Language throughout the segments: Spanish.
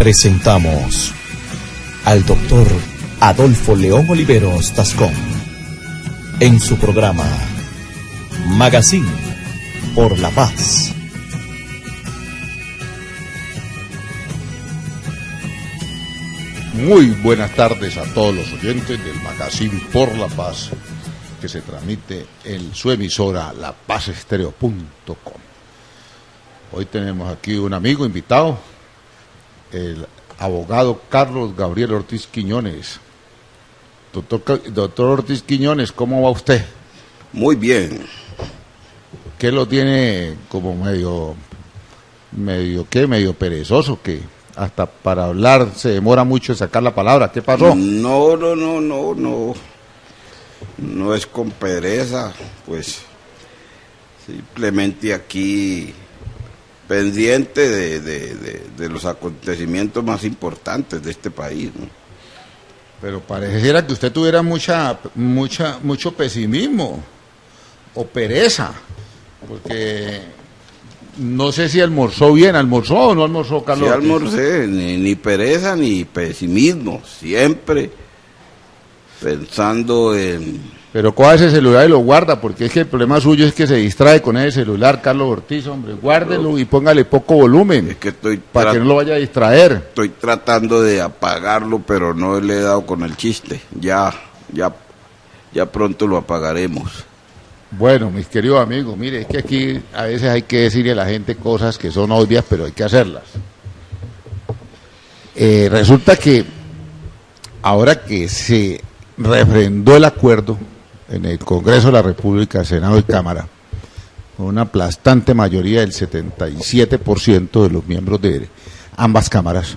Presentamos al doctor Adolfo León Oliveros Tascón en su programa Magazine por la Paz. Muy buenas tardes a todos los oyentes del Magazine por la Paz, que se transmite en su emisora lapazestereo.com. Hoy tenemos aquí un amigo invitado, el abogado Carlos Gabriel Ortiz Quiñones. Doctor Ortiz Quiñones, ¿cómo va usted? Muy bien. ¿Qué lo tiene como medio perezoso, que hasta para hablar se demora mucho en sacar la palabra? ¿Qué pasó? No es con pereza, pues simplemente aquí pendiente de los acontecimientos más importantes de este país, ¿no? Pero pareciera que usted tuviera mucho pesimismo o pereza, porque no sé si almorzó bien. ¿Almorzó o no almorzó, Carlos? Sí almorcé, ni pereza ni pesimismo, siempre pensando en... Pero coja ese celular y lo guarda, porque es que el problema suyo es que se distrae con ese celular, Carlos Ortiz, hombre. Guárdelo y póngale poco volumen, Es que para que no lo vaya a distraer. Estoy tratando de apagarlo, pero no le he dado con el chiste. Ya pronto lo apagaremos. Bueno, mis queridos amigos, mire, es que aquí a veces hay que decirle a la gente cosas que son obvias, pero hay que hacerlas. Resulta que ahora que se refrendó el acuerdo en el Congreso de la República, Senado y Cámara, con una aplastante mayoría del 77% de los miembros de ambas cámaras,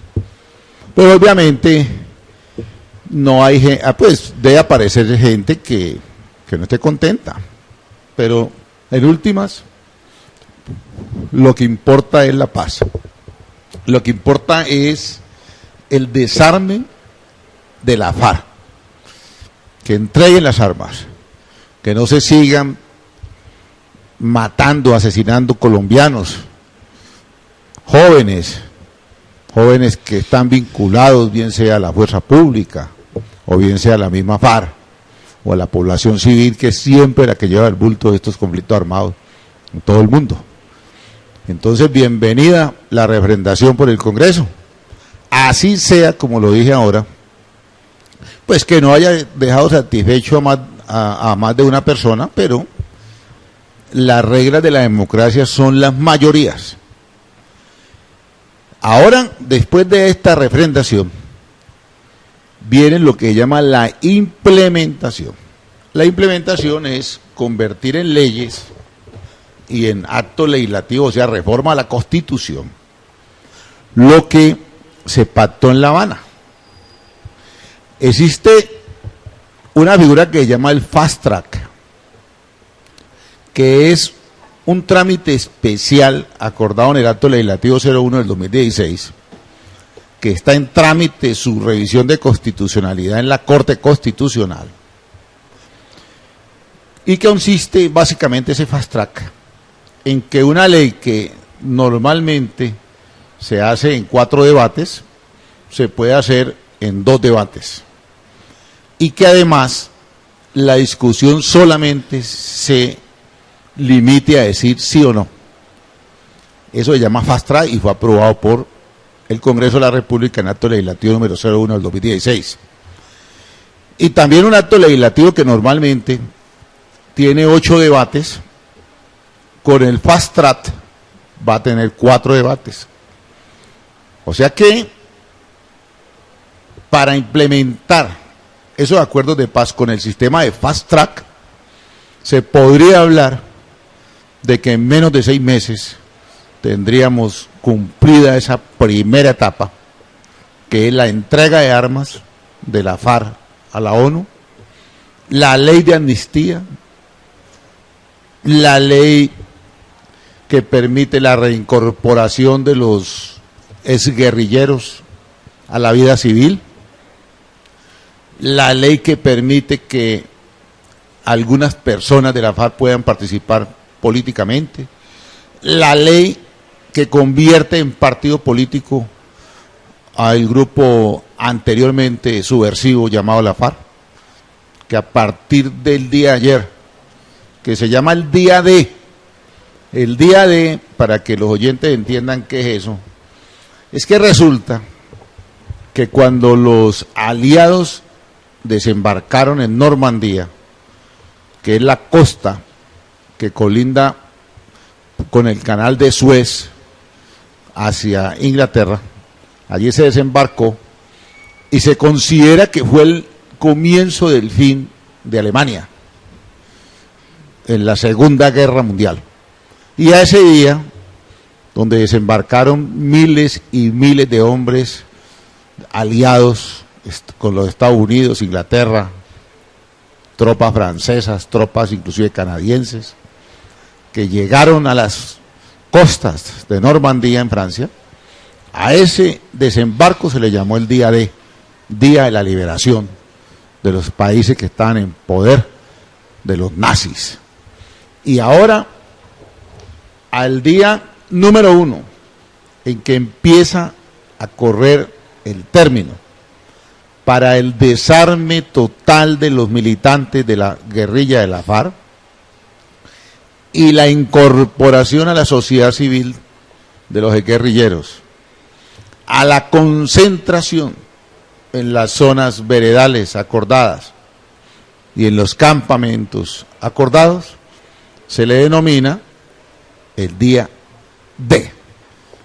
pero obviamente no hay, pues debe aparecer gente que no esté contenta, pero en últimas lo que importa es la paz, lo que importa es el desarme de la FARC, que entreguen las armas, que no se sigan matando, asesinando colombianos, jóvenes que están vinculados, bien sea a la fuerza pública, o bien sea a la misma FARC, o a la población civil, que es siempre la que lleva el bulto de estos conflictos armados en todo el mundo. Entonces, bienvenida la refrendación por el Congreso. Así sea, como lo dije ahora, pues que no haya dejado satisfecho a más de una persona, pero las reglas de la democracia son las mayorías. Ahora, después de esta refrendación, viene lo que se llama la implementación. La implementación es convertir en leyes y en acto legislativo, o sea, reforma a la Constitución, lo que se pactó en La Habana. Existe una figura que se llama el Fast Track, que es un trámite especial acordado en el Acto Legislativo 01 del 2016, que está en trámite su revisión de constitucionalidad en la Corte Constitucional, y que consiste básicamente ese Fast Track en que una ley que normalmente se hace en 4 debates, se puede hacer en 2 debates, y que además la discusión solamente se limite a decir sí o no. Eso se llama Fast Track y fue aprobado por el Congreso de la República en acto legislativo número 01 del 2016. Y también un acto legislativo que normalmente tiene 8 debates, con el Fast Track va a tener 4 debates. O sea que para implementar esos acuerdos de paz con el sistema de Fast Track, se podría hablar de que en menos de 6 meses tendríamos cumplida esa primera etapa, que es la entrega de armas de la FARC a la ONU, la ley de amnistía, la ley que permite la reincorporación de los exguerrilleros a la vida civil, la ley que permite que algunas personas de la FARC puedan participar políticamente, la ley que convierte en partido político al grupo anteriormente subversivo llamado la FARC, que a partir del día de ayer, que se llama el día D, para que los oyentes entiendan qué es eso, es que resulta que cuando los aliados desembarcaron en Normandía, que es la costa que colinda con el canal de Suez hacia Inglaterra, allí se desembarcó y se considera que fue el comienzo del fin de Alemania en la Segunda Guerra Mundial. Y a ese día, donde desembarcaron miles y miles de hombres aliados con los Estados Unidos, Inglaterra, tropas francesas, tropas inclusive canadienses, que llegaron a las costas de Normandía en Francia, a ese desembarco se le llamó el día D, Día de la Liberación de los países que estaban en poder de los nazis. Y ahora, al día número 1, en que empieza a correr el término para el desarme total de los militantes de la guerrilla de la FARC y la incorporación a la sociedad civil de los guerrilleros, a la concentración en las zonas veredales acordadas y en los campamentos acordados, se le denomina el día D.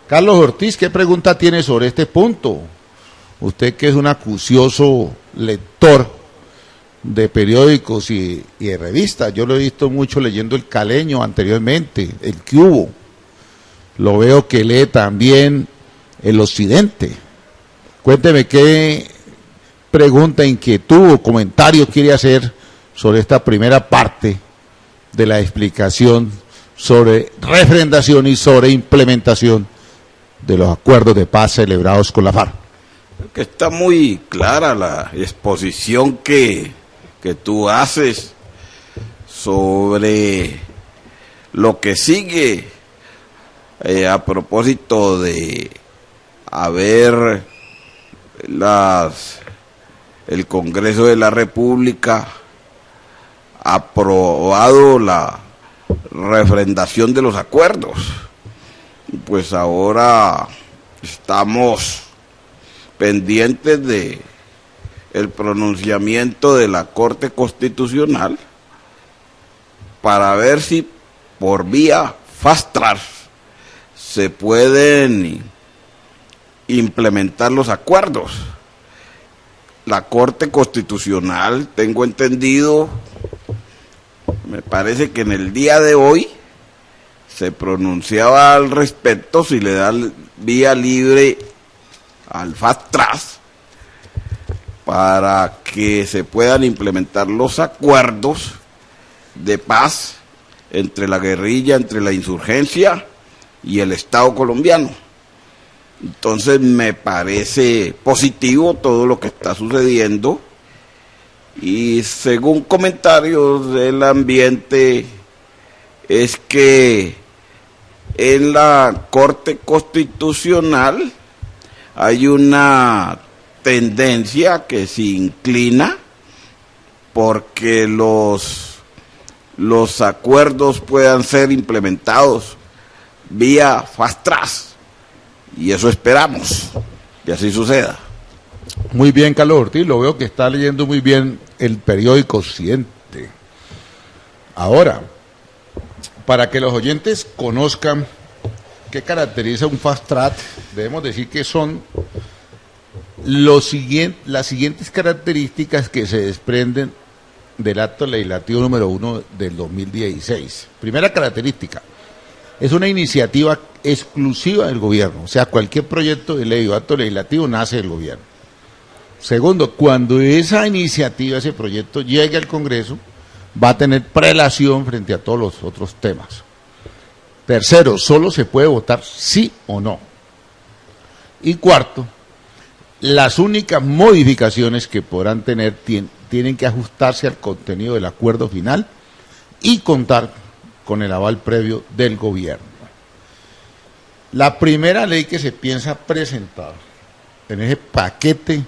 Carlos Ortiz, ¿qué pregunta tiene sobre este punto? Usted que es un acucioso lector de periódicos y de revistas, yo lo he visto mucho leyendo El Caleño anteriormente, El Cubo, lo veo que lee también El Occidente. Cuénteme qué pregunta, inquietud o comentario quiere hacer sobre esta primera parte de la explicación sobre refrendación y sobre implementación de los acuerdos de paz celebrados con la FARC. Que está muy clara la exposición que tú haces sobre lo que sigue a propósito de haber el Congreso de la República aprobado la refrendación de los acuerdos. Pues ahora estamos pendientes de el pronunciamiento de la Corte Constitucional para ver si por vía fast track se pueden implementar los acuerdos. La Corte Constitucional, tengo entendido, me parece que en el día de hoy se pronunciaba al respecto si le da vía libre al fast track para que se puedan implementar los acuerdos de paz entre la guerrilla, entre la insurgencia y el Estado colombiano. Entonces me parece positivo todo lo que está sucediendo y según comentarios del ambiente es que en la Corte Constitucional hay una tendencia que se inclina porque los acuerdos puedan ser implementados vía fast track y eso esperamos que así suceda. Muy bien, Carlos Ortiz, lo veo que está leyendo muy bien el periódico Occidente. Ahora, para que los oyentes conozcan qué caracteriza un fast track, debemos decir que son las siguientes características que se desprenden del acto legislativo número 1 del 2016. Primera característica, es una iniciativa exclusiva del gobierno, o sea, cualquier proyecto de ley o acto legislativo nace del gobierno. Segundo, cuando esa iniciativa, ese proyecto llegue al Congreso, va a tener prelación frente a todos los otros temas. Tercero, solo se puede votar sí o no. Y cuarto, las únicas modificaciones que podrán tener tienen que ajustarse al contenido del acuerdo final y contar con el aval previo del gobierno. La primera ley que se piensa presentar en ese paquete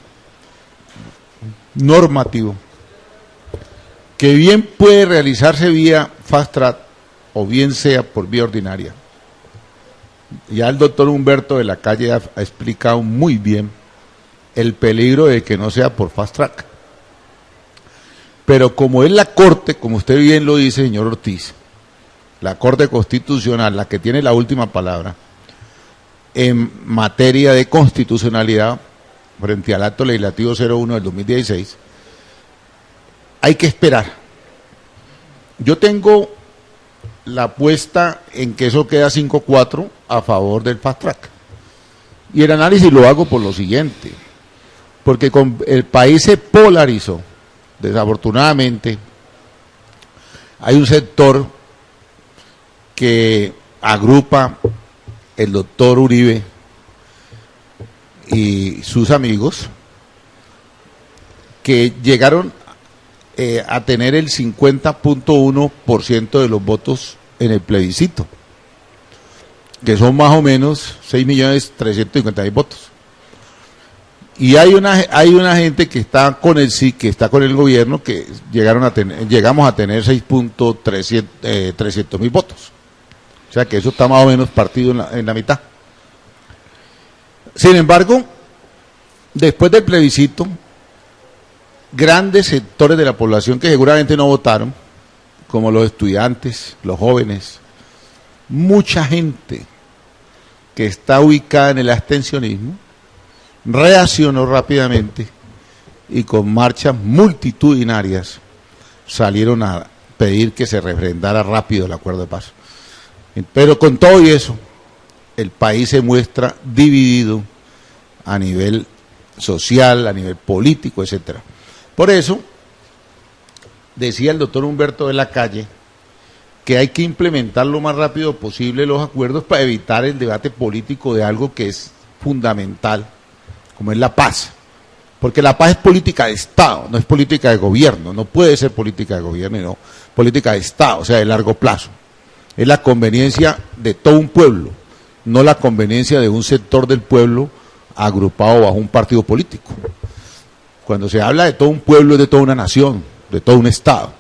normativo, que bien puede realizarse vía fast track o bien sea por vía ordinaria. Ya el doctor Humberto de la Calle ha explicado muy bien el peligro de que no sea por fast track. Pero como es la Corte, como usted bien lo dice, señor Ortiz, la Corte Constitucional, la que tiene la última palabra en materia de constitucionalidad frente al acto legislativo 01 del 2016, hay que esperar. Yo tengo la apuesta en que eso queda 5-4 a favor del fast track. Y el análisis lo hago por lo siguiente, porque el país se polarizó. Desafortunadamente, hay un sector que agrupa el doctor Uribe y sus amigos que llegaron a tener el 50.1% de los votos en el plebiscito, que son más o menos 6.350.000 votos. Y hay una gente que está con el sí, que está con el gobierno, que llegamos a tener 6.300.000 votos. O sea que eso está más o menos partido en la mitad. Sin embargo, después del plebiscito, grandes sectores de la población que seguramente no votaron, como los estudiantes, los jóvenes, mucha gente que está ubicada en el abstencionismo, reaccionó rápidamente y con marchas multitudinarias salieron a pedir que se refrendara rápido el acuerdo de paz. Pero con todo y eso, el país se muestra dividido a nivel social, a nivel político, etcétera. Por eso, decía el doctor Humberto de la Calle, que hay que implementar lo más rápido posible los acuerdos para evitar el debate político de algo que es fundamental, como es la paz. Porque la paz es política de Estado, no es política de gobierno, no puede ser política de gobierno, no, política de Estado, o sea, de largo plazo. Es la conveniencia de todo un pueblo, no la conveniencia de un sector del pueblo agrupado bajo un partido político. Cuando se habla de todo un pueblo es de toda una nación, de todo un Estado.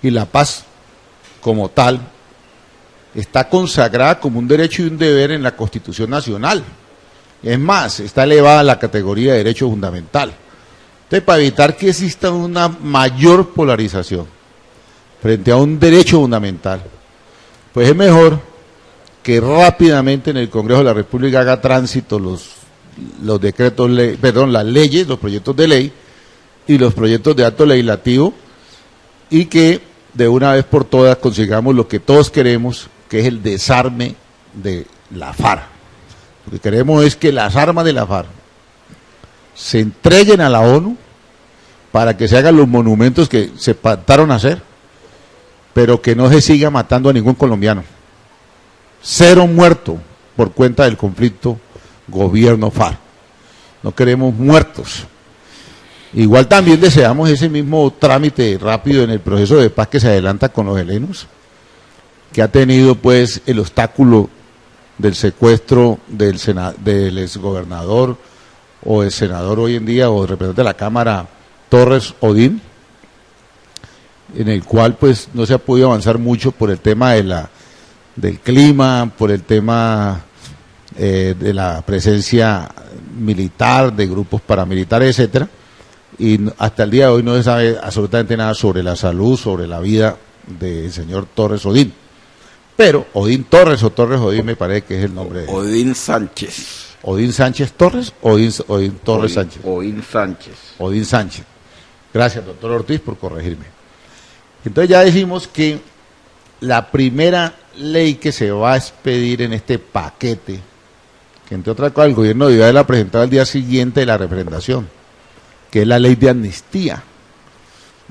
Y la paz, como tal, está consagrada como un derecho y un deber en la Constitución Nacional. Es más, está elevada a la categoría de derecho fundamental. Entonces, para evitar que exista una mayor polarización frente a un derecho fundamental, pues es mejor que rápidamente en el Congreso de la República haga tránsito los decretos, las leyes, los proyectos de ley y los proyectos de acto legislativo, y que de una vez por todas consigamos lo que todos queremos, que es el desarme de la FARC. Lo que queremos es que las armas de la FARC se entreguen a la ONU para que se hagan los monumentos que se pactaron hacer, pero que no se siga matando a ningún colombiano. 0 muertos por cuenta del conflicto gobierno-FARC. No queremos muertos. Igual también deseamos ese mismo trámite rápido en el proceso de paz que se adelanta con los helenos, que ha tenido pues el obstáculo del secuestro del exgobernador o el senador hoy en día o representante de la Cámara Torres Odín, en el cual pues no se ha podido avanzar mucho por el tema del clima, por el tema de la presencia militar, de grupos paramilitares, etcétera, y hasta el día de hoy no se sabe absolutamente nada sobre la salud, sobre la vida del señor Torres Odín. Pero Odín Torres o Torres Odín me parece que es el nombre de Odín Sánchez. ¿Odín Sánchez Torres o Odín Torres Sánchez? Odín Sánchez. Odín Sánchez. Gracias, doctor Ortiz, por corregirme. Entonces ya dijimos que la primera ley que se va a expedir en este paquete, que entre otras cosas el gobierno debió haberla presentado al día siguiente de la refrendación, que es la ley de amnistía.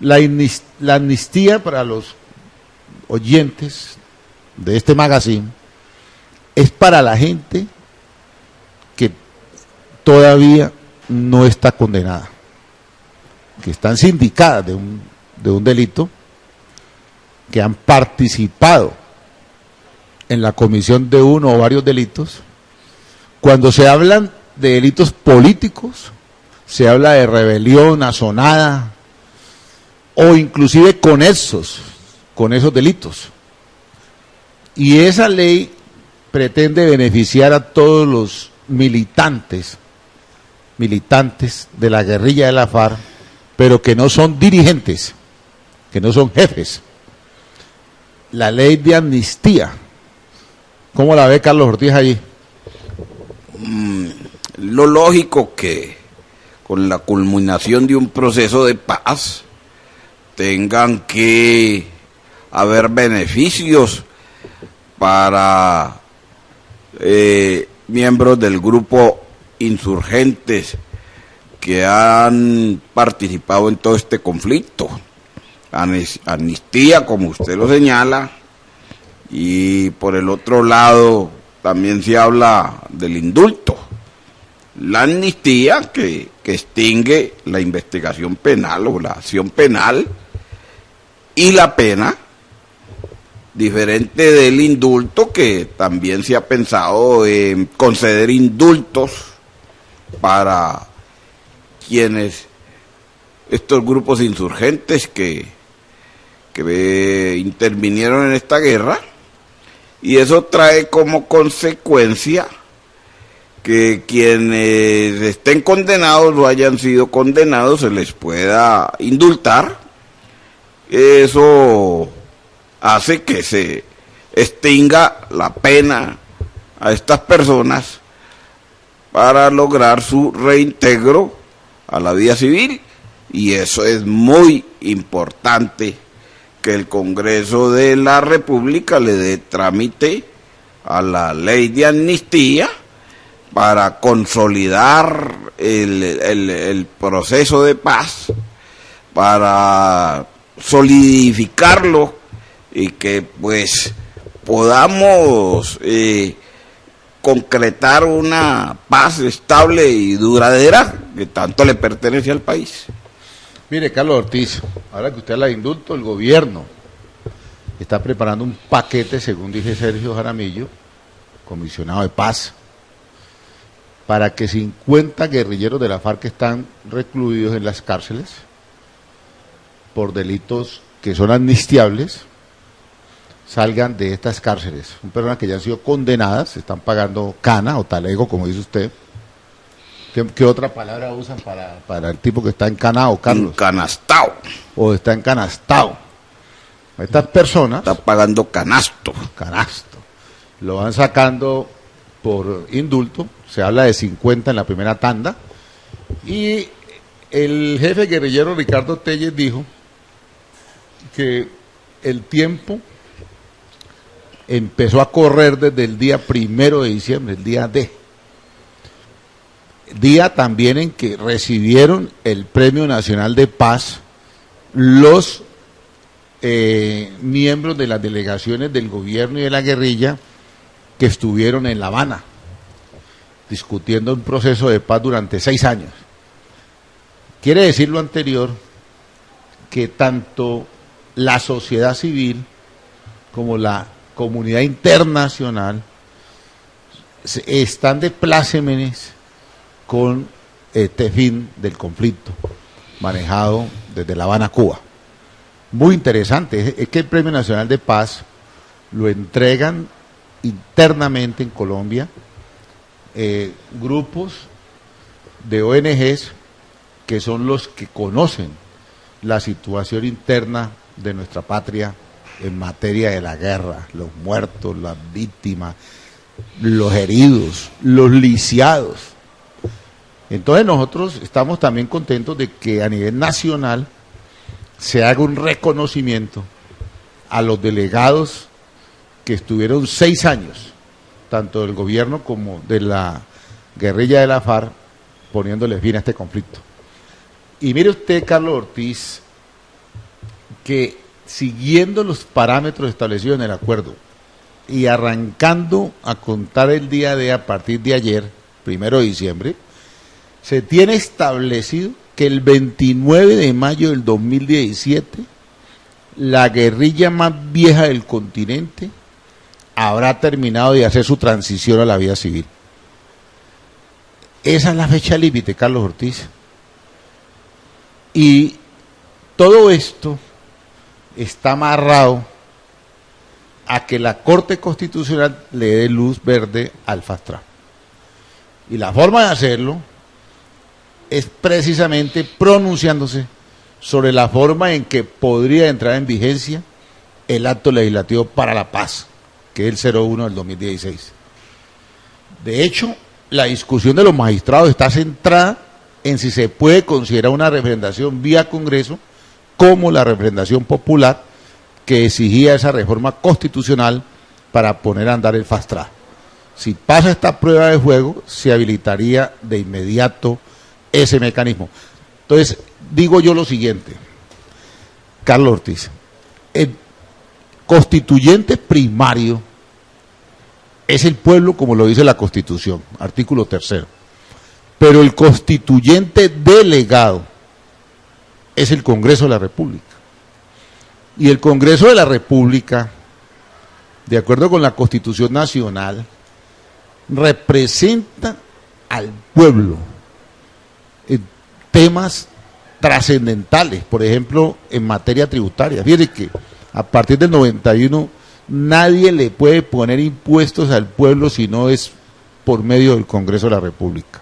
La amnistía, para los oyentes de este magazine, es para la gente que todavía no está condenada, que están sindicadas de un delito, que han participado en la comisión de uno o varios delitos. Cuando se hablan de delitos políticos, se habla de rebelión asonada o inclusive con esos delitos. Y esa ley pretende beneficiar a todos los militantes de la guerrilla de la FARC, pero que no son dirigentes, que no son jefes. La ley de amnistía, ¿cómo la ve Carlos Ortiz allí? Lo lógico que con la culminación de un proceso de paz tengan que haber beneficios para miembros del grupo insurgentes que han participado en todo este conflicto. Amnistía, como usted lo señala, y por el otro lado también se habla del indulto. La amnistía que extingue la investigación penal o la acción penal, y la pena, diferente del indulto, que también se ha pensado en conceder indultos para quienes, estos grupos insurgentes que intervinieron en esta guerra, y eso trae como consecuencia que quienes estén condenados o hayan sido condenados se les pueda indultar. Eso hace que se extinga la pena a estas personas para lograr su reintegro a la vida civil, y eso es muy importante, que el Congreso de la República le dé trámite a la ley de amnistía para consolidar el proceso de paz, para solidificarlo y que pues podamos concretar una paz estable y duradera que tanto le pertenece al país. Mire, Carlos Ortiz, ahora que usted habla de indulto, el gobierno está preparando un paquete, según dice Sergio Jaramillo, comisionado de paz, para que 50 guerrilleros de la FARC que están recluidos en las cárceles por delitos que son amnistiables salgan de estas cárceles. Son personas que ya han sido condenadas, están pagando cana o talego, como dice usted. ¿Qué otra palabra usan para el tipo que está encanado, Carlos? Encanastado. O está encanastado. Estas personas... Está pagando canasto. Canasto. Lo van sacando por indulto. Se habla de 50 en la primera tanda. Y el jefe guerrillero Ricardo Telles dijo que el tiempo empezó a correr desde el día 1 de diciembre, el día D. Día también en que recibieron el Premio Nacional de Paz los miembros de las delegaciones del gobierno y de la guerrilla que estuvieron en La Habana discutiendo un proceso de paz durante 6 años. Quiere decir lo anterior, que tanto la sociedad civil como la comunidad internacional están de plácemes con este fin del conflicto manejado desde La Habana, Cuba. Muy interesante, es que el Premio Nacional de Paz lo entregan internamente en Colombia grupos de ONGs que son los que conocen la situación interna de nuestra patria en materia de la guerra, los muertos, las víctimas, los heridos, los lisiados. Entonces nosotros estamos también contentos de que a nivel nacional se haga un reconocimiento a los delegados que estuvieron 6 años, tanto del gobierno como de la guerrilla de la FARC, poniéndole fin a este conflicto. Y mire usted, Carlos Ortiz, que siguiendo los parámetros establecidos en el acuerdo y arrancando a contar el día de a partir de ayer, 1 de diciembre, se tiene establecido que el 29 de mayo del 2017 la guerrilla más vieja del continente habrá terminado de hacer su transición a la vida civil. Esa es la fecha límite, Carlos Ortiz. Y todo esto está amarrado a que la Corte Constitucional le dé luz verde al fast track. Y la forma de hacerlo es precisamente pronunciándose sobre la forma en que podría entrar en vigencia el acto legislativo para la paz, que es el 01 del 2016. De hecho, la discusión de los magistrados está centrada en si se puede considerar una referendación vía Congreso como la referendación popular que exigía esa reforma constitucional para poner a andar el fast track. Si pasa esta prueba de fuego, se habilitaría de inmediato ese mecanismo. Entonces, digo yo lo siguiente, Carlos Ortiz, el constituyente primario es el pueblo, como lo dice la Constitución, artículo 3. Pero el constituyente delegado es el Congreso de la República. Y el Congreso de la República, de acuerdo con la Constitución Nacional, representa al pueblo en temas trascendentales, por ejemplo, en materia tributaria. Fíjense que a partir del 91 nadie le puede poner impuestos al pueblo si no es por medio del Congreso de la República,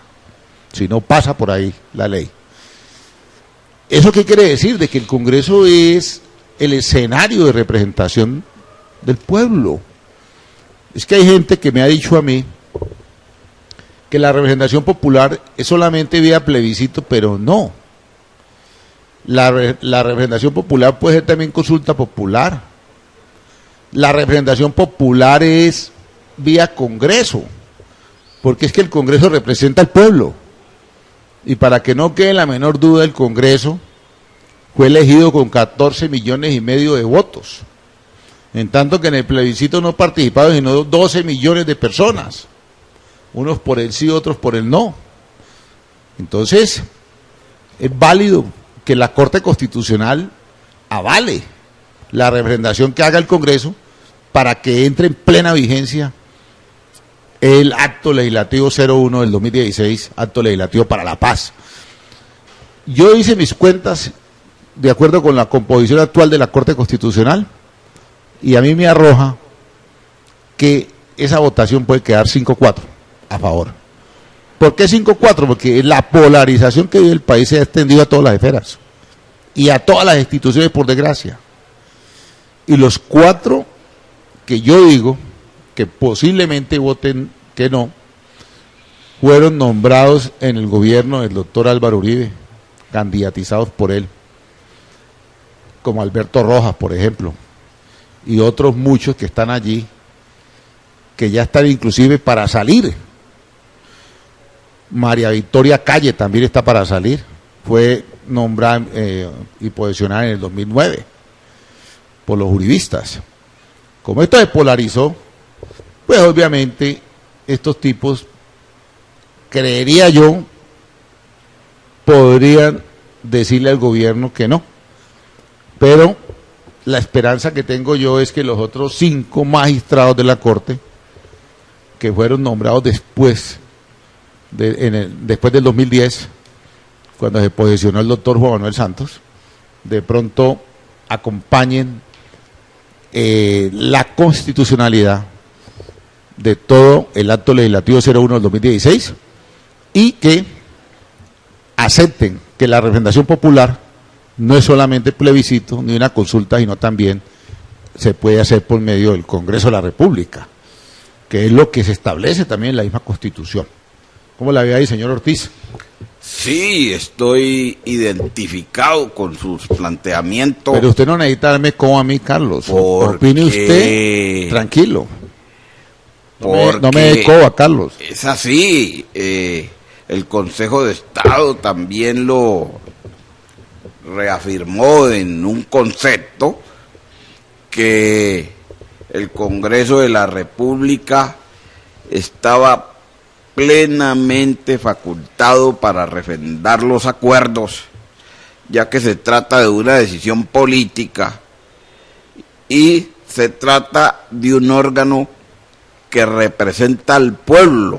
si no pasa por ahí la ley. ¿Eso qué quiere decir? De que el Congreso es el escenario de representación del pueblo. Es que hay gente que me ha dicho a mí que la representación popular es solamente vía plebiscito, pero no. La representación popular puede ser también consulta popular. La representación popular es vía Congreso, porque es que el Congreso representa al pueblo. Y para que no quede la menor duda, el Congreso fue elegido con 14,5 millones de votos, en tanto que en el plebiscito no participaron sino 12 millones de personas, unos por el sí, otros por el no. Entonces, es válido que la Corte Constitucional avale la representación que haga el Congreso para que entre en plena vigencia el acto legislativo 01 del 2016, acto legislativo para la paz. Yo hice mis cuentas de acuerdo con la composición actual de la Corte Constitucional y a mí me arroja que esa votación puede quedar 5-4 a favor. ¿Por qué 5-4? Porque la polarización que vive el país se ha extendido a todas las esferas y a todas las instituciones, por desgracia. Y los 4 que yo digo que posiblemente voten que no, fueron nombrados en el gobierno del doctor Álvaro Uribe, candidatizados por él, como Alberto Rojas, por ejemplo, y otros muchos que están allí, que ya están inclusive para salir. María Victoria Calle también está para salir, fue nombrada y posicionada en el 2009 por los uribistas. Como esto se polarizó, pues obviamente estos tipos, creería yo, podrían decirle al gobierno que no. Pero la esperanza que tengo yo es que los otros 5 magistrados de la Corte, que fueron nombrados después del 2010, cuando se posicionó el doctor Juan Manuel Santos, de pronto acompañen la constitucionalidad de todo el acto legislativo 01 del 2016 y que acepten que la representación popular no es solamente plebiscito ni una consulta, sino también se puede hacer por medio del Congreso de la República, que es lo que se establece también en la misma Constitución. ¿Cómo la ve ahí, señor Ortiz? Sí, estoy identificado con sus planteamientos. Pero usted no necesita darme como a mí, Carlos. Opine usted, tranquilo. No me dé coba, Carlos. Es así. El Consejo de Estado también lo reafirmó en un concepto que el Congreso de la República estaba plenamente facultado para refrendar los acuerdos, ya que se trata de una decisión política y se trata de un órgano que representa al pueblo,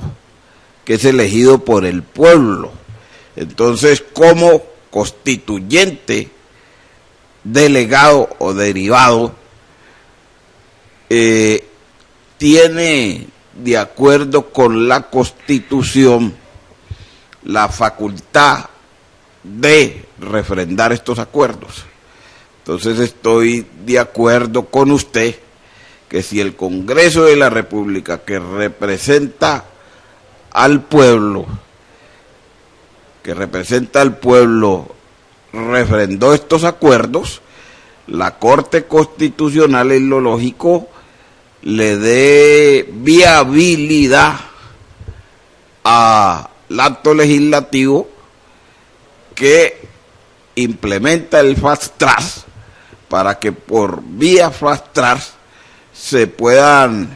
que es elegido por el pueblo. Entonces, como constituyente, delegado o derivado, tiene, de acuerdo con la Constitución, la facultad de refrendar estos acuerdos. Entonces estoy de acuerdo con usted que si el Congreso de la República, que representa al pueblo, refrendó estos acuerdos, la Corte Constitucional, es lo lógico, le dé viabilidad al acto legislativo que implementa el fast track, para que por vía fast track se puedan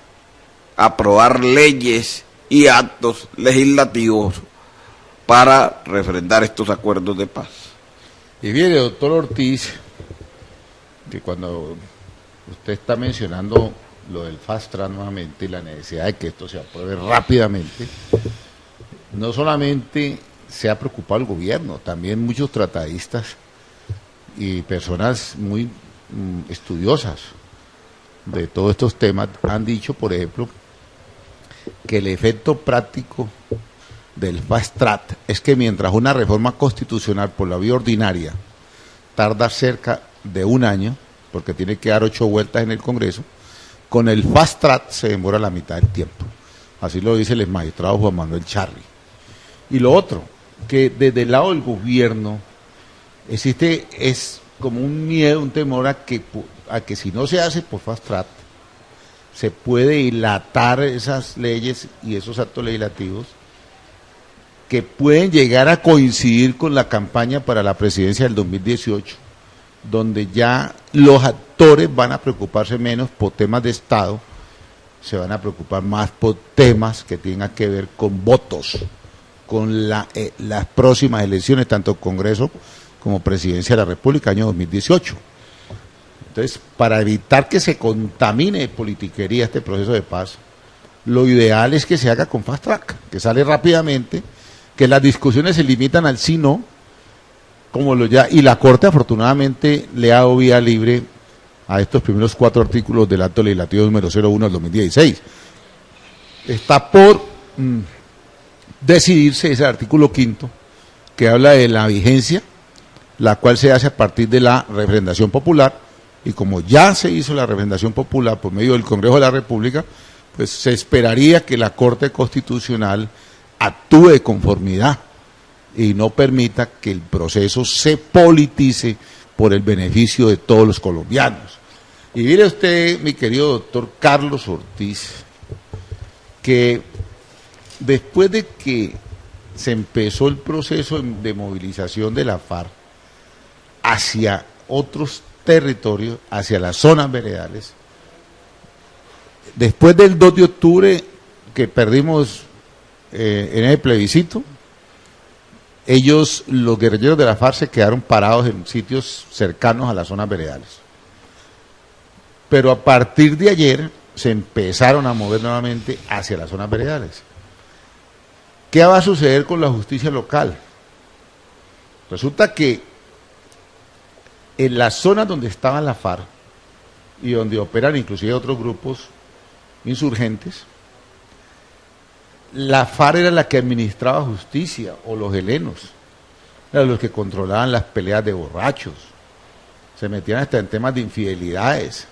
aprobar leyes y actos legislativos para refrendar estos acuerdos de paz. Y viene, doctor Ortiz, que cuando usted está mencionando lo del fast track nuevamente y la necesidad de que esto se apruebe rápidamente, no solamente se ha preocupado el gobierno, también muchos tratadistas y personas muy estudiosas de todos estos temas han dicho, por ejemplo, que el efecto práctico del fast track es que mientras una reforma constitucional por la vía ordinaria tarda cerca de un año, porque tiene que dar 8 vueltas en el Congreso, con el fast track se demora la mitad del tiempo. Así lo dice el magistrado Juan Manuel Charri. Y lo otro, que desde el lado del gobierno existe, es como un miedo, un temor a que si no se hace por fast track, se puede dilatar esas leyes y esos actos legislativos que pueden llegar a coincidir con la campaña para la presidencia del 2018, donde ya los actores van a preocuparse menos por temas de Estado, se van a preocupar más por temas que tengan que ver con votos, con las próximas elecciones, tanto Congreso como Presidencia de la República, año 2018. Entonces, para evitar que se contamine de politiquería este proceso de paz, lo ideal es que se haga con fast track, que sale rápidamente, que las discusiones se limitan al sí no, y la Corte afortunadamente le ha dado vía libre a estos primeros 4 artículos del acto legislativo número 01 del 2016. Está por decidirse ese artículo 5, que habla de la vigencia, la cual se hace a partir de la refrendación popular, y como ya se hizo la refrendación popular por medio del Congreso de la República, pues se esperaría que la Corte Constitucional actúe de conformidad y no permita que el proceso se politice por el beneficio de todos los colombianos. Y mire usted, mi querido doctor Carlos Ortiz, que después de que se empezó el proceso de movilización de la FARC hacia otros territorios, hacia las zonas veredales, después del 2 de octubre que perdimos en el plebiscito, los guerrilleros de la FARC se quedaron parados en sitios cercanos a las zonas veredales. Pero a partir de ayer se empezaron a mover nuevamente hacia las zonas veredales. ¿Qué va a suceder con la justicia local? Resulta que en las zonas donde estaban la FARC y donde operan inclusive otros grupos insurgentes, la FARC era la que administraba justicia, o los helenos, eran los que controlaban las peleas de borrachos, se metían hasta en temas de infidelidades,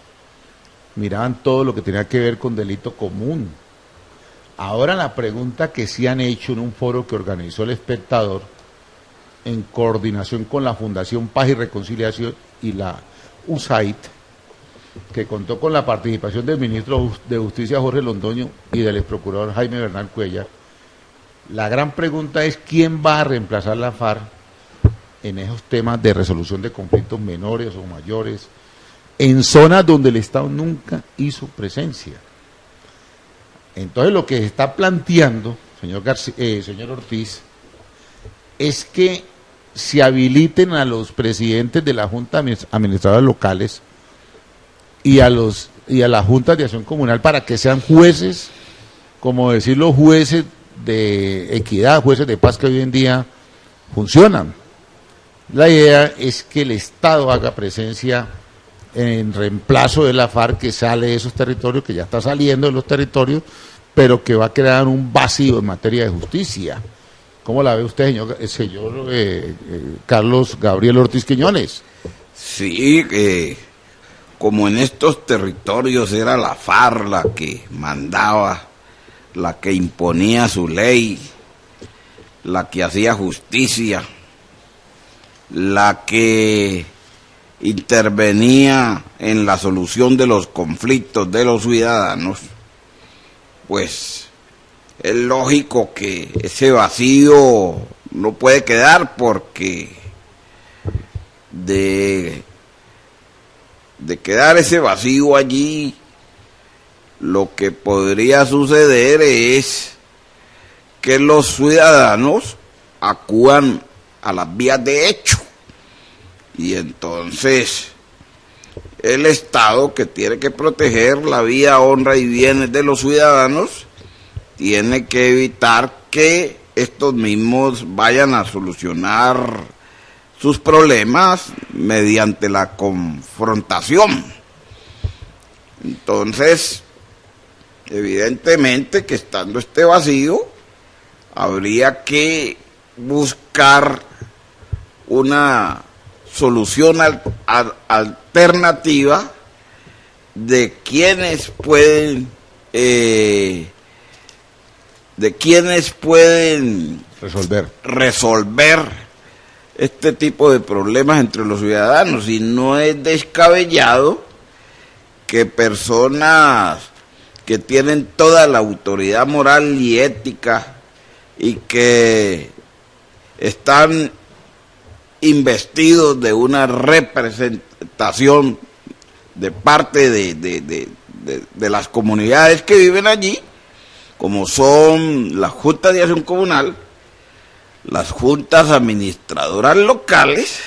miraban todo lo que tenía que ver con delito común. Ahora la pregunta que sí han hecho en un foro que organizó El Espectador, en coordinación con la Fundación Paz y Reconciliación y la USAID, que contó con la participación del ministro de Justicia Jorge Londoño y del exprocurador Jaime Bernal Cuellar. La gran pregunta es quién va a reemplazar la FARC en esos temas de resolución de conflictos menores o mayores, en zonas donde el Estado nunca hizo presencia. Entonces lo que se está planteando, señor Ortiz, es que se habiliten a los presidentes de la Junta Administradoras Locales y a las juntas de acción comunal para que sean jueces, como decir los jueces de equidad, jueces de paz que hoy en día funcionan. La idea es que el Estado haga presencia en reemplazo de la FARC, que sale de esos territorios, que ya está saliendo de los territorios, pero que va a crear un vacío en materia de justicia. ¿Cómo la ve usted, señor Carlos Gabriel Ortiz Quiñones? Sí, como en estos territorios era la FARC la que mandaba, la que imponía su ley, la que hacía justicia, la que intervenía en la solución de los conflictos de los ciudadanos, pues es lógico que ese vacío no puede quedar, porque de quedar ese vacío allí, lo que podría suceder es que los ciudadanos acudan a las vías de hecho, y entonces el Estado, que tiene que proteger la vida, honra y bienes de los ciudadanos, tiene que evitar que estos mismos vayan a solucionar sus problemas mediante la confrontación. Entonces, evidentemente que estando este vacío, habría que buscar una solución alternativa de quienes pueden resolver este tipo de problemas entre los ciudadanos. Y no es descabellado que personas que tienen toda la autoridad moral y ética y que están investidos de una representación de parte de las comunidades que viven allí, como son las juntas de acción comunal, las juntas administradoras locales,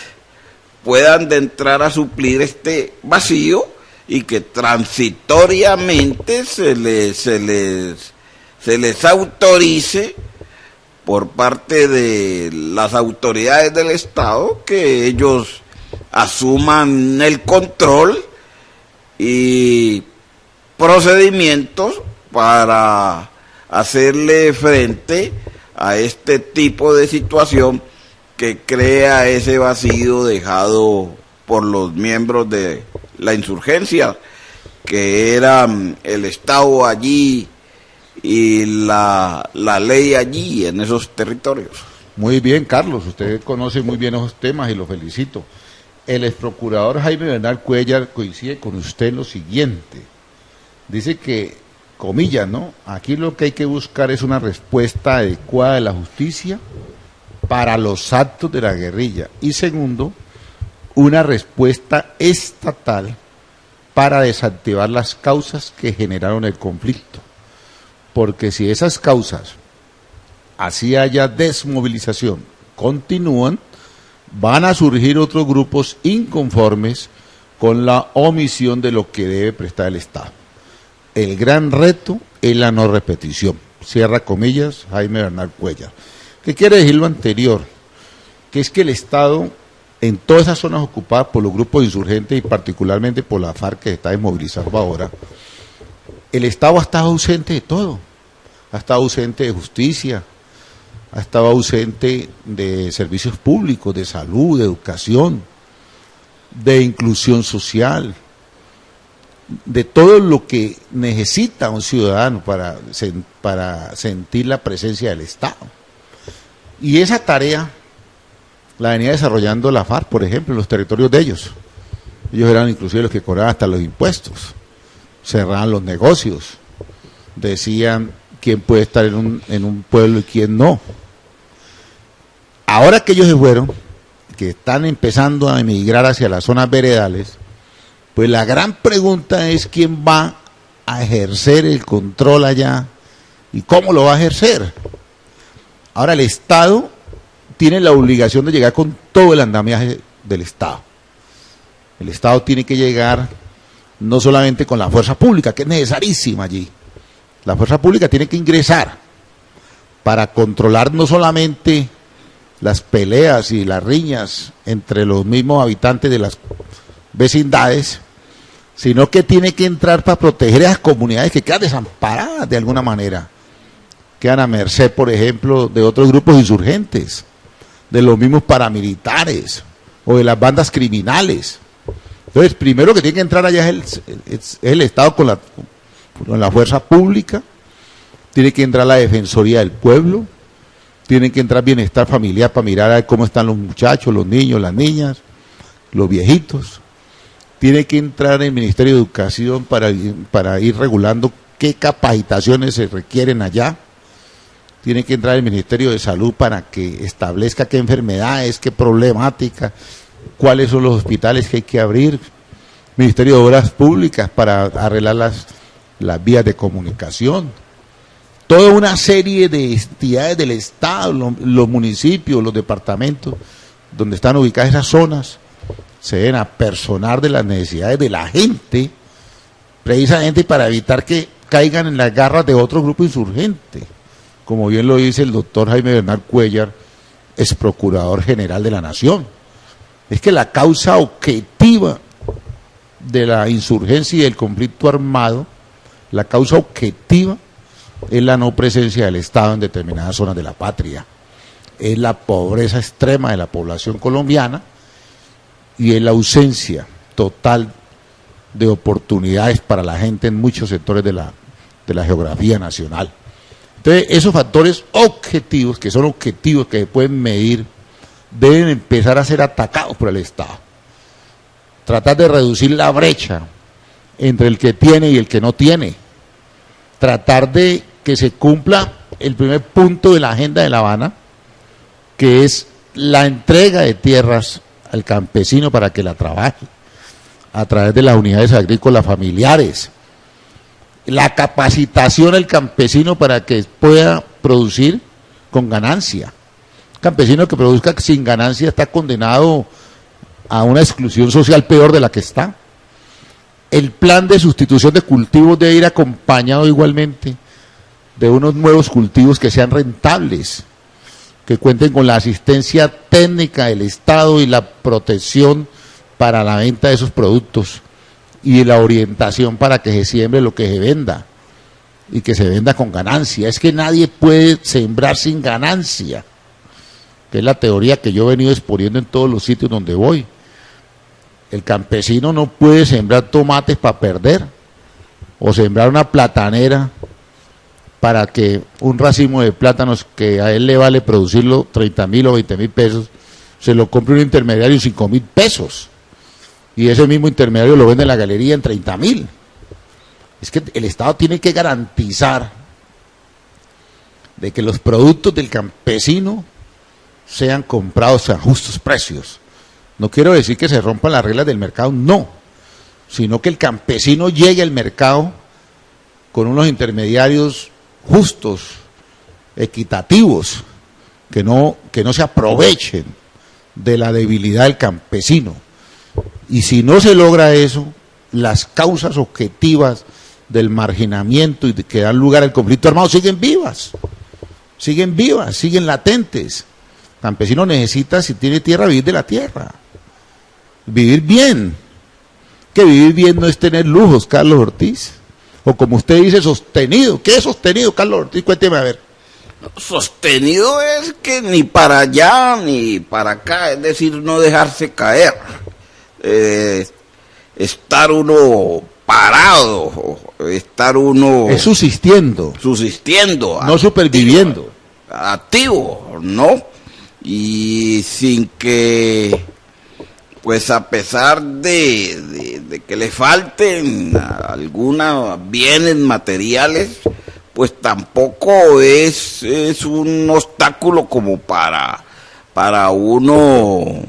puedan de entrar a suplir este vacío, y que transitoriamente se les autorice por parte de las autoridades del Estado que ellos asuman el control y procedimientos para hacerle frente a este tipo de situación que crea ese vacío dejado por los miembros de la insurgencia, que era el Estado allí y la ley allí en esos territorios. Muy bien, Carlos, usted conoce muy bien esos temas y lo felicito. El exprocurador Jaime Bernal Cuellar coincide con usted en lo siguiente. Dice que, comillas, ¿no? Aquí lo que hay que buscar es una respuesta adecuada de la justicia para los actos de la guerrilla. Y segundo, una respuesta estatal para desactivar las causas que generaron el conflicto. Porque si esas causas, así haya desmovilización, continúan, van a surgir otros grupos inconformes con la omisión de lo que debe prestar el Estado. El gran reto es la no repetición. Cierra comillas, Jaime Bernal Cuellar. ¿Qué quiere decir lo anterior? Que es que el Estado, en todas esas zonas ocupadas por los grupos insurgentes y particularmente por la FARC, que está desmovilizando ahora, el Estado ha estado ausente de todo. Ha estado ausente de justicia, ha estado ausente de servicios públicos, de salud, de educación, de inclusión social, de todo lo que necesita un ciudadano para sentir la presencia del Estado. Y esa tarea la venía desarrollando la FARC, por ejemplo, en los territorios de ellos. Ellos eran inclusive los que cobraban hasta los impuestos, cerraban los negocios, decían quién puede estar en un pueblo y quién no. Ahora que ellos se fueron, que están empezando a emigrar hacia las zonas veredales, pues la gran pregunta es quién va a ejercer el control allá y cómo lo va a ejercer. Ahora el Estado tiene la obligación de llegar con todo el andamiaje del Estado. El Estado tiene que llegar no solamente con la fuerza pública, que es necesarísima allí. La fuerza pública tiene que ingresar, para controlar no solamente las peleas y las riñas entre los mismos habitantes de las vecindades, sino que tiene que entrar para proteger a esas comunidades que quedan desamparadas de alguna manera, quedan a merced, por ejemplo, de otros grupos insurgentes, de los mismos paramilitares o de las bandas criminales. Entonces, primero que tiene que entrar allá es el Estado con la fuerza pública, tiene que entrar la Defensoría del Pueblo, tiene que entrar bienestar familiar para mirar a ver cómo están los muchachos, los niños, las niñas, los viejitos. Tiene que entrar el Ministerio de Educación para ir regulando qué capacitaciones se requieren allá. Tiene que entrar el Ministerio de Salud para que establezca qué enfermedades, qué problemática, cuáles son los hospitales que hay que abrir. Ministerio de Obras Públicas para arreglar las vías de comunicación. Toda una serie de entidades del Estado, los municipios, los departamentos, donde están ubicadas esas zonas, se deben apersonar de las necesidades de la gente, precisamente para evitar que caigan en las garras de otro grupo insurgente, como bien lo dice el doctor Jaime Bernal Cuellar, ex procurador general de la Nación. Es que la causa objetiva de la insurgencia y del conflicto armado, la causa objetiva es la no presencia del Estado en determinadas zonas de la patria, es la pobreza extrema de la población colombiana y es la ausencia total de oportunidades para la gente en muchos sectores de la geografía nacional. Entonces, esos factores objetivos, que son objetivos que se pueden medir, deben empezar a ser atacados por el Estado. Tratar de reducir la brecha entre el que tiene y el que no tiene. Tratar de que se cumpla el primer punto de la agenda de La Habana, que es la entrega de tierras al campesino para que la trabaje a través de las unidades agrícolas familiares, la capacitación al campesino para que pueda producir con ganancia. Un campesino que produzca sin ganancia está condenado a una exclusión social peor de la que está. El plan de sustitución de cultivos debe ir acompañado igualmente de unos nuevos cultivos que sean rentables, que cuenten con la asistencia técnica del Estado y la protección para la venta de esos productos y la orientación para que se siembre lo que se venda y que se venda con ganancia. Es que nadie puede sembrar sin ganancia, que es la teoría que yo he venido exponiendo en todos los sitios donde voy. El campesino no puede sembrar tomates para perder o sembrar una platanera para que un racimo de plátanos que a él le vale producirlo 30.000 o 20.000 pesos, se lo compre un intermediario en 5.000 pesos. Y ese mismo intermediario lo vende en la galería en 30.000. Es que el Estado tiene que garantizar de que los productos del campesino sean comprados a justos precios. No quiero decir que se rompan las reglas del mercado, no, sino que el campesino llegue al mercado con unos intermediarios justos, equitativos, que no se aprovechen de la debilidad del campesino. Y si no se logra eso, las causas objetivas del marginamiento y que dan lugar al conflicto armado siguen vivas, siguen latentes. El campesino necesita, si tiene tierra, vivir de la tierra, vivir bien. Que vivir bien no es tener lujos, Carlos Ortiz, o como usted dice, sostenido. ¿Qué es sostenido, Carlos Ortiz? Cuénteme a ver. Sostenido es que ni para allá ni para acá, es decir, no dejarse caer, estar uno parado, estar uno... Es subsistiendo, no superviviendo. Activo, ¿no? Y sin que, pues a pesar de que le falten algunos bienes materiales, pues tampoco es un obstáculo como para uno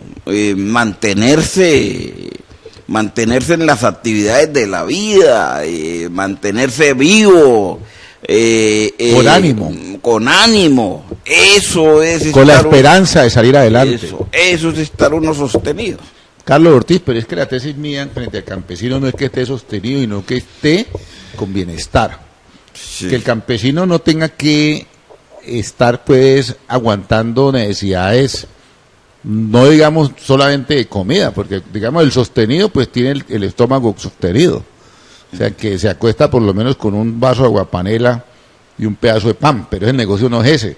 mantenerse en las actividades de la vida, mantenerse vivo, con ánimo, eso es con la esperanza de salir adelante. Eso es estar uno sostenido. Carlos Ortiz, pero es que la tesis mía frente al campesino no es que esté sostenido, sino que esté con bienestar. Sí. Que el campesino no tenga que estar pues aguantando necesidades, no digamos solamente de comida, porque digamos el sostenido pues tiene el estómago sostenido, o sea que se acuesta por lo menos con un vaso de aguapanela y un pedazo de pan, pero el negocio no es ese.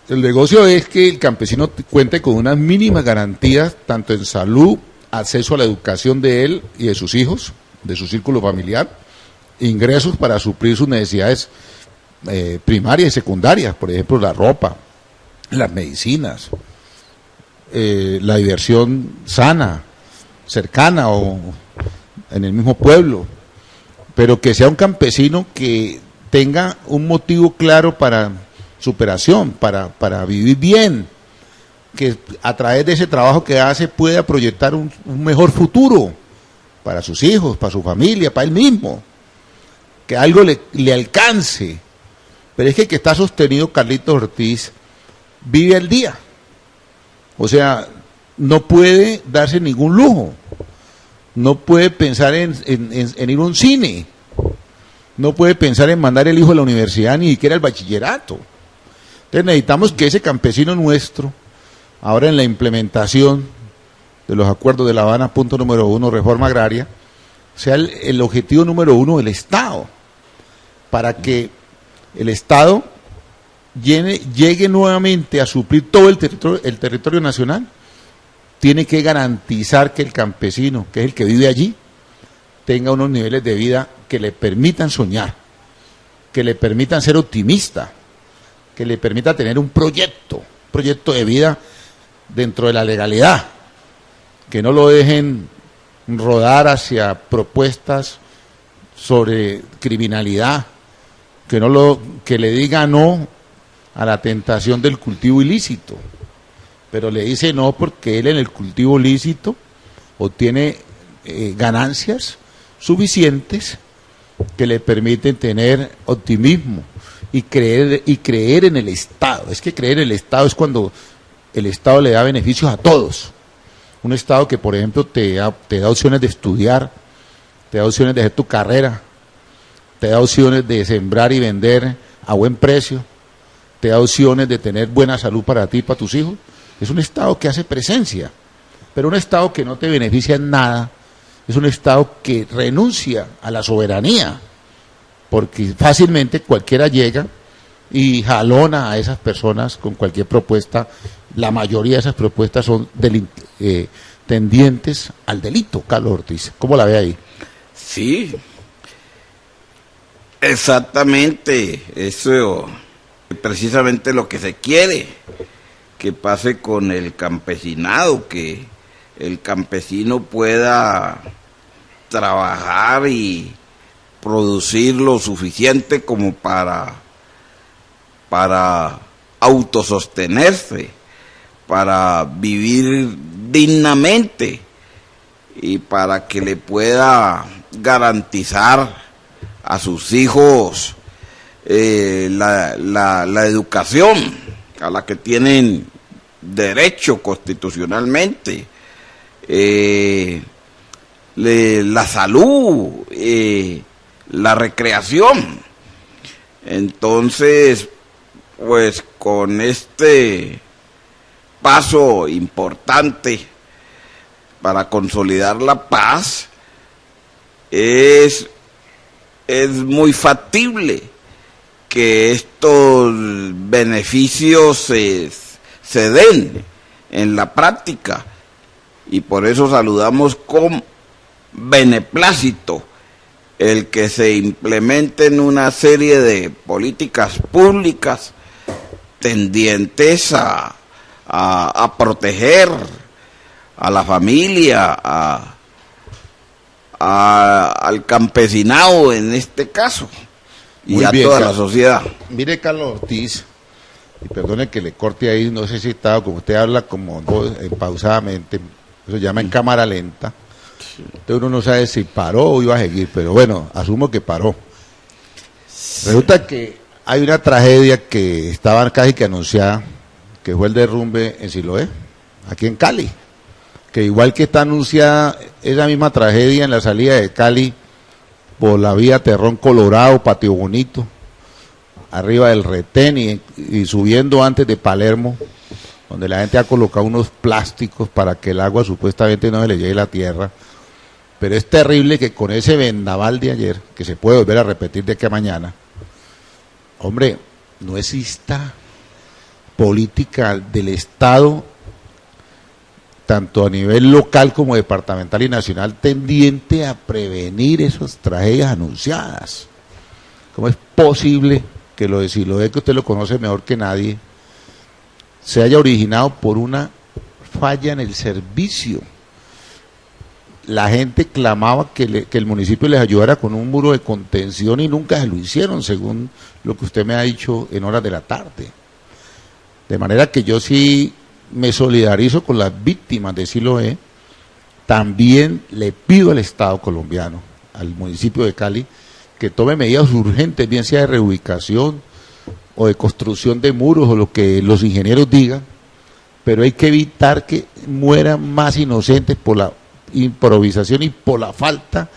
El negocio es que el campesino cuente con unas mínimas garantías, tanto en salud, acceso a la educación de él y de sus hijos, de su círculo familiar, ingresos para suplir sus necesidades primarias y secundarias, por ejemplo la ropa, las medicinas, la diversión sana, cercana o en el mismo pueblo, pero que sea un campesino que tenga un motivo claro para superación, para vivir bien, que a través de ese trabajo que hace pueda proyectar un mejor futuro para sus hijos, para su familia, para él mismo, que algo le alcance. Pero es que el que está sostenido, Carlitos Ortiz, vive al día. O sea, no puede darse ningún lujo. No puede pensar en ir a un cine. No puede pensar en mandar el hijo a la universidad, ni siquiera al bachillerato. Entonces necesitamos que ese campesino nuestro, ahora en la implementación de los acuerdos de La Habana, punto número 1, reforma agraria, sea el objetivo número 1 del Estado, para que el Estado llegue nuevamente a suplir todo el territorio nacional. Tiene que garantizar que el campesino, que es el que vive allí, tenga unos niveles de vida que le permitan soñar, que le permitan ser optimista, que le permita tener un proyecto de vida dentro de la legalidad, que no lo dejen rodar hacia propuestas sobre criminalidad, que le diga no a la tentación del cultivo ilícito, pero le dice no porque él en el cultivo lícito obtiene ganancias suficientes que le permiten tener optimismo y creer en el Estado. Es que creer en el Estado es cuando el Estado le da beneficios a todos. Un Estado que, por ejemplo, te da opciones de estudiar, te da opciones de hacer tu carrera, te da opciones de sembrar y vender a buen precio, te da opciones de tener buena salud para ti y para tus hijos. Es un Estado que hace presencia, pero un Estado que no te beneficia en nada, es un Estado que renuncia a la soberanía, porque fácilmente cualquiera llega y jalona a esas personas con cualquier propuesta. La mayoría de esas propuestas son tendientes al delito. Carlos Ortiz, ¿cómo la ve ahí? Sí, exactamente, eso precisamente lo que se quiere que pase con el campesinado, que el campesino pueda trabajar y producir lo suficiente como para autosostenerse, para vivir dignamente y para que le pueda garantizar a sus hijos la educación a la que tienen derecho constitucionalmente, la salud, la recreación. Entonces, pues con este paso importante para consolidar la paz, es muy factible que estos beneficios se den en la práctica, y por eso saludamos con beneplácito el que se implementen una serie de políticas públicas tendientes a proteger a la familia, al campesinado en este caso, y Muy a bien, toda Carlos. la sociedad. Mire, Carlos Ortiz, y perdone que le corte ahí, no sé si estaba, como usted habla como pausadamente, eso se llama en cámara lenta. Entonces uno no sabe si paró o iba a seguir, pero bueno, asumo que paró. Resulta que hay una tragedia que estaba casi que anunciada, que fue el derrumbe en Siloé, aquí en Cali, que igual que está anunciada esa misma tragedia en la salida de Cali por la vía Terrón Colorado, Patio Bonito, arriba del retén y subiendo antes de Palermo, donde la gente ha colocado unos plásticos para que el agua supuestamente no se le llegue a la tierra. Pero es terrible que con ese vendaval de ayer, que se puede volver a repetir de aquí a mañana, hombre, no exista política del Estado, tanto a nivel local como departamental y nacional, tendiente a prevenir esas tragedias anunciadas. ¿Cómo es posible que lo de Siloé, que usted lo conoce mejor que nadie, se haya originado por una falla en el servicio? La gente clamaba que el municipio les ayudara con un muro de contención y nunca se lo hicieron, según lo que usted me ha dicho en horas de la tarde. De manera que yo sí me solidarizo con las víctimas de Siloé. También le pido al Estado colombiano, al municipio de Cali, que tome medidas urgentes, bien sea de reubicación o de construcción de muros o lo que los ingenieros digan, pero hay que evitar que mueran más inocentes por la improvisación y por la falta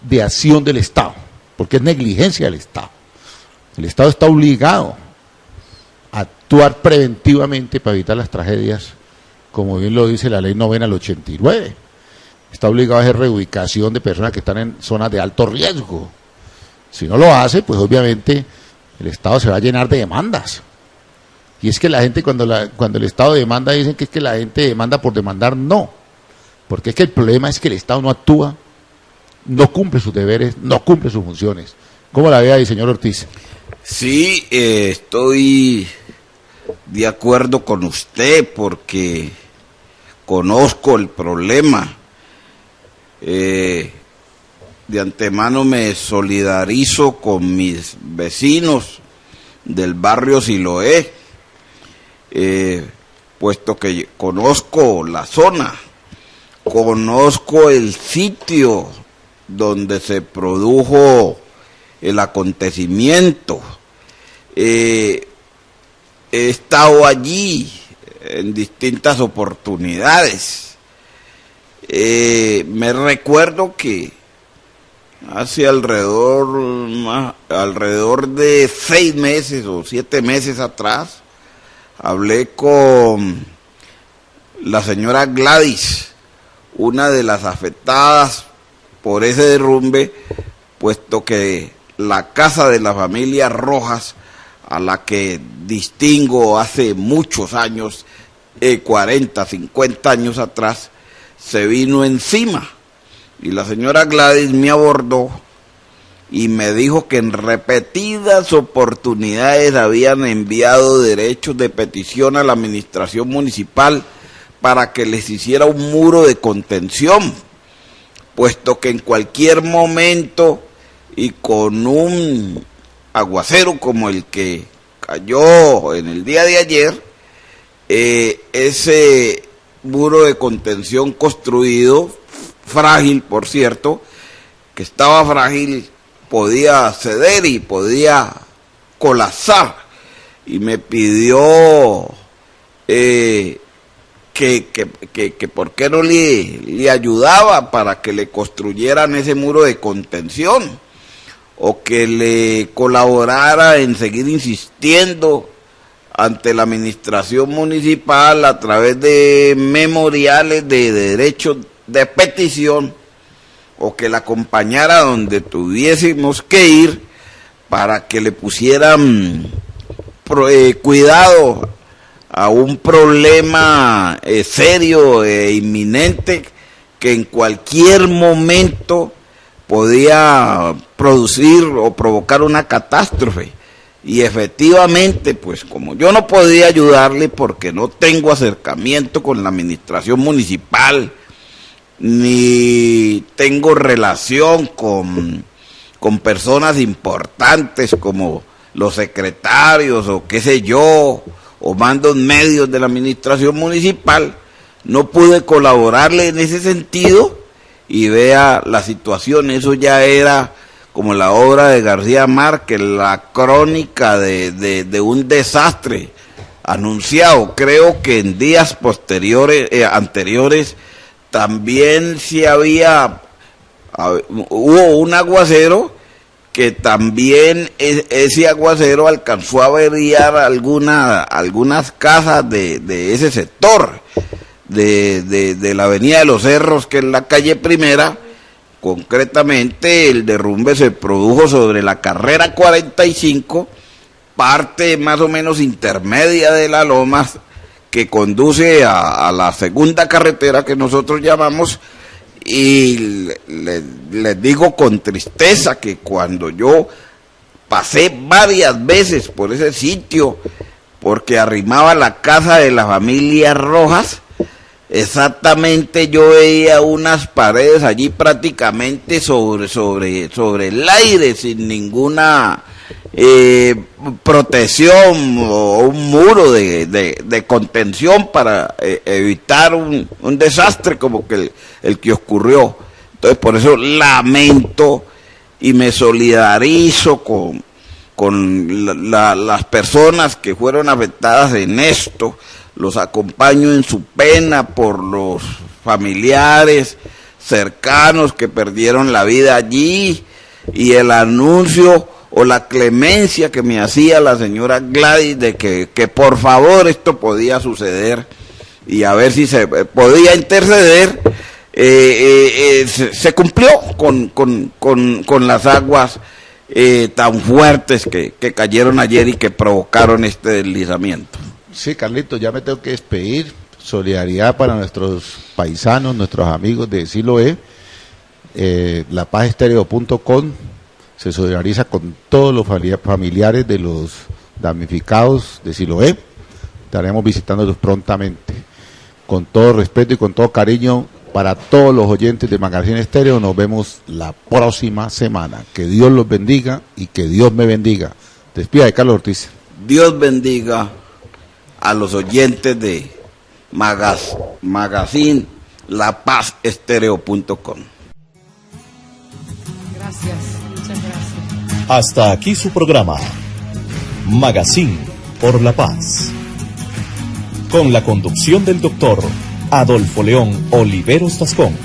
de acción del Estado, porque es negligencia del Estado. El Estado está obligado a actuar preventivamente para evitar las tragedias, como bien lo dice la ley novena del 89. Está obligado a hacer reubicación de personas que están en zonas de alto riesgo. Si no lo hace, pues obviamente el Estado se va a llenar de demandas. Y es que la gente cuando el Estado demanda, dicen que es que la gente demanda por demandar. No, porque es que el problema es que el Estado no actúa, no cumple sus deberes, no cumple sus funciones. ¿Cómo la ve ahí, señor Ortiz? Sí, estoy de acuerdo con usted porque conozco el problema. De antemano me solidarizo con mis vecinos del barrio Siloé, puesto que conozco la zona, conozco el sitio donde se produjo el acontecimiento. He estado allí en distintas oportunidades. Me recuerdo que hace alrededor de 6 meses o 7 meses atrás hablé con la señora Gladys, una de las afectadas por ese derrumbe, puesto que la casa de la familia Rojas, a la que distingo hace muchos años, 40, 50 años atrás, se vino encima. Y la señora Gladys me abordó y me dijo que en repetidas oportunidades habían enviado derechos de petición a la administración municipal para que les hiciera un muro de contención, puesto que en cualquier momento y con un aguacero como el que cayó en el día de ayer, ese muro de contención construido, frágil por cierto, que estaba frágil, podía ceder y podía colapsar, y me pidió que por qué no le ayudaba para que le construyeran ese muro de contención, o que le colaborara en seguir insistiendo ante la administración municipal a través de memoriales de derechos de petición, o que la acompañara donde tuviésemos que ir para que le pusieran cuidado a un problema serio e inminente que en cualquier momento podía producir o provocar una catástrofe. Y efectivamente, pues como yo no podía ayudarle porque no tengo acercamiento con la administración municipal, ni tengo relación con personas importantes como los secretarios o qué sé yo, o mandos medios de la administración municipal, no pude colaborarle en ese sentido. Y vea la situación, eso ya era como la obra de García Márquez, la crónica de un desastre anunciado. Creo que en días anteriores también hubo un aguacero que también ese aguacero alcanzó a averiar algunas casas de ese sector, de la Avenida de los Cerros, que es la calle Primera. Concretamente, el derrumbe se produjo sobre la carrera 45, parte más o menos intermedia de la Lomas, que conduce a la segunda carretera que nosotros llamamos. Y les digo con tristeza que cuando yo pasé varias veces por ese sitio, porque arrimaba la casa de la familia Rojas, exactamente yo veía unas paredes allí prácticamente sobre el aire, sin ninguna protección o un muro de contención para evitar un desastre como que el que ocurrió. Entonces, por eso lamento y me solidarizo con las personas que fueron afectadas en esto. Los acompaño en su pena por los familiares cercanos que perdieron la vida allí, y el anuncio o la clemencia que me hacía la señora Gladys de que por favor esto podía suceder y a ver si se podía interceder. Se cumplió con las aguas tan fuertes que cayeron ayer y que provocaron este deslizamiento. Sí, Carlito, ya me tengo que despedir. Solidaridad para nuestros paisanos, nuestros amigos de Siloé. Lapazestereo.com se solidariza con todos los familiares de los damnificados de Siloé. Estaremos visitándolos prontamente. Con todo respeto y con todo cariño para todos los oyentes de Magazine Estéreo, nos vemos la próxima semana. Que Dios los bendiga y que Dios me bendiga. Despida de Carlos Ortiz. Dios bendiga a los oyentes de Magazine Lapazestereo.com. Gracias, muchas gracias. Hasta aquí su programa, Magazine por la Paz, con la conducción del doctor Adolfo León Oliveros Tascón.